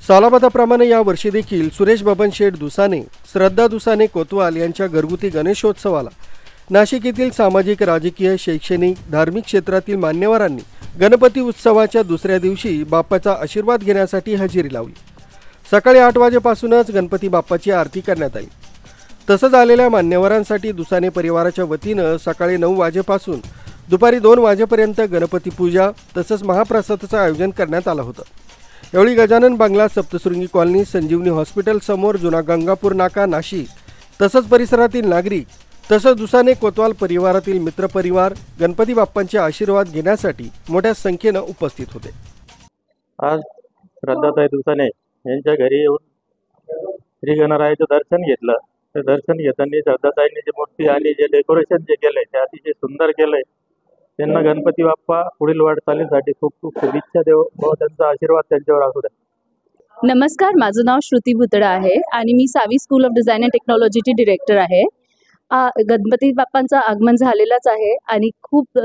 सालाबादाप्रमाणे या वर्षी देखील सुरेश बबन शेठ दुसाने, श्रद्धा दुसाने कोतवाल यांच्या घरगुती गणेशोत्सवाला नाशिक येथील सामाजिक, राजकीय, शैक्षणिक, धार्मिक क्षेत्रातील मान्यवरांनी गणपती उत्सवाच्या दुसऱ्या दिवशी बाप्पाचा आशीर्वाद घेण्यासाठी हजेरी लावली। सकाळी 8 वाजेपासूनच गणपती बाप्पाची आरती करण्यात आली। तसंच आलेल्या मान्यवरांसाठी दुसाने परिवाराच्या वतीनं सकाळी 9 वाजेपासून दुपारी 2 वाजेपर्यंत गणपती पूजा तसंच महाप्रसादाचं आयोजन करण्यात आलं होतं। यावेळी गजानन बांगला, सप्तशृंगी कॉलनी, संजीवनी हॉस्पिटल समोर, जुना गंगापूर नाका, नाशिक तसंच परिसरातील नागरिक तसंच दुसाने कोतवाल परिवारातील मित्रपरिवार गणपती बाप्पांचे आशीर्वाद घेण्यासाठी मोठ्या संख्येनं उपस्थित होते। आज श्रद्धाताई दुसाने यांच्या घरी येऊन श्री गणरायाचं दर्शन घेतलं। ते दर्शन घेताना श्रद्धाताईंनी जे मूर्ती आणि जे डेकोरेशन जे केलंय ते अतिशय सुंदर केलंय। त्यांना गणपती बाप्पा पुढील वाटचालीसाठी खूप खूप शुभेच्छा देव व त्यांचा आशीर्वाद त्यांच्यावर असू द्या। नमस्कार, माझं नाव श्रुती भुतडा आहे आणि मी Savi school of design and टेक्नॉलॉजीची डिरेक्टर आहे। गणपती बाप्पांचं आगमन झालेलंच आहे आणि खूप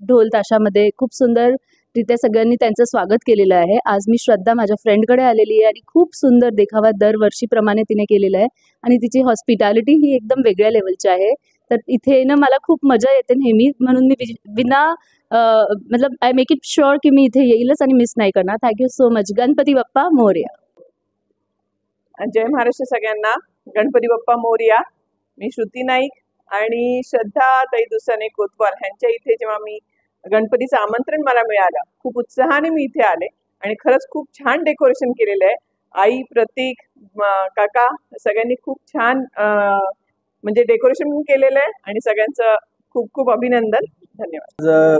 ढोल ताशामध्ये खूप सुंदररित्या सगळ्यांनी त्यांचं स्वागत केलेलं आहे। आज मी श्रद्धा माझ्या फ्रेंडकडे आलेली आहे आणि खूप सुंदर देखावा दरवर्षीप्रमाणे तिने केलेला आहे आणि तिची हॉस्पिटॅलिटी ही एकदम वेगळ्या लेवलची आहे। तर इथे येणं मला खूप मजा येते नेहमी, म्हणून मी बिना मतलब आय मेक इट शुअर की मी इथे येईलच आणि मिस नाही करणार। Thank you so much. Ganpati Bappa Morya. जय महाराष्ट्र सगळ्यांना। गणपती बाप्पा मोरया। मी श्रुती नाईक आणि श्रद्धा ताई दुसाने कोतवाल ह्यांच्या इथे जेव्हा मी गणपतीचं आमंत्रण मला मिळालं, खूप उत्साहाने मी इथे आले आणि खरंच खूप छान डेकोरेशन केलेलं आहे। आई, प्रतीक, काका सगळ्यांनी खूप छान म्हणजे डेकोरेशन केलेलं आहे आणि सगळ्यांचं खूप खूप अभिनंदन, धन्यवाद।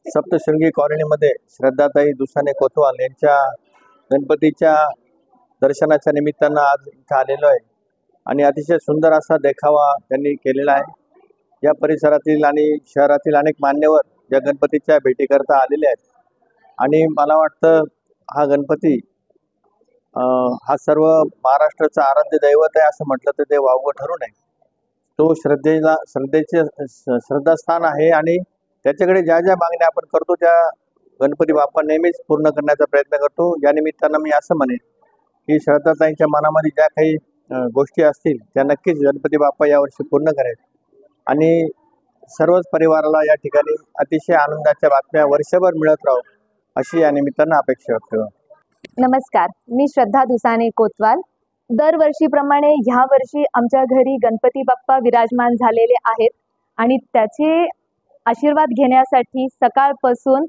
सप्तशृंगी कॉलनीमध्ये श्रद्धाताई दुसाने कोतवाल यांच्या गणपतीच्या दर्शनाच्या निमित्तानं आज इथं आलेलो आहे आणि अतिशय सुंदर असा देखावा त्यांनी केलेला आहे। या परिसरातील आणि शहरातील अनेक मान्यवर या गणपतीच्या भेटीकरता आलेले आहेत आणि मला वाटतं हा गणपती हा सर्व महाराष्ट्राचा आराध्य दैवत आहे असं म्हटलं तर ते वावगं ठरू नये। तो श्रद्धेचे श्रद्धास्थान आहे आणि त्याच्याकडे ज्या ज्या मागण्या आपण करतो त्या गणपती बाप्पा नेहमीच पूर्ण करण्याचा प्रयत्न करतो। या निमित्तानं मी असं म्हणेन की श्रद्धाताईंच्या मनामध्ये ज्या काही गोष्टी असतील त्या नक्कीच गणपती बाप्पा यावर्षी पूर्ण करेल आणि सर्वच परिवाराला या ठिकाणी अतिशय आनंदाच्या बातम्या वर्षभर मिळत राहो अशी या निमित्तानं अपेक्षा व्यक्त करतो। नमस्कार, मी श्रद्धा दुसाने कोतवाल। दरवर्षीप्रमाणे ह्या वर्षी आमच्या घरी गणपती बाप्पा विराजमान झालेले आहेत आणि त्याचे आशीर्वाद घेण्यासाठी सकाळपासून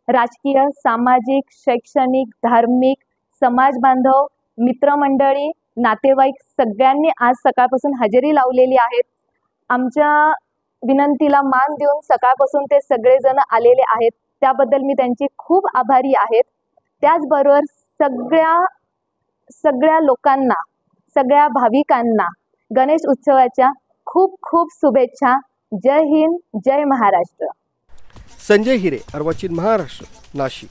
राजकीय, सामाजिक, शैक्षणिक, धार्मिक, समाज बांधव, मित्रमंडळी, नातेवाईक सगळ्यांनी आज सकाळपासून हजेरी लावलेली आहेत। आमच्या विनंतीला मान देऊन सकाळपासून ते सगळेजण आलेले आहेत, त्याबद्दल मी त्यांची खूप आभारी आहेत। त्याचबरोबर सगळ्या लोकांना, सगळ्या भाविकांना गणेश उत्सवाच्या खूप खूप शुभेच्छा। जय हिंद, जय महाराष्ट्र। संजय हिरे, अर्वाचीन महाराष्ट्र, नाशिक।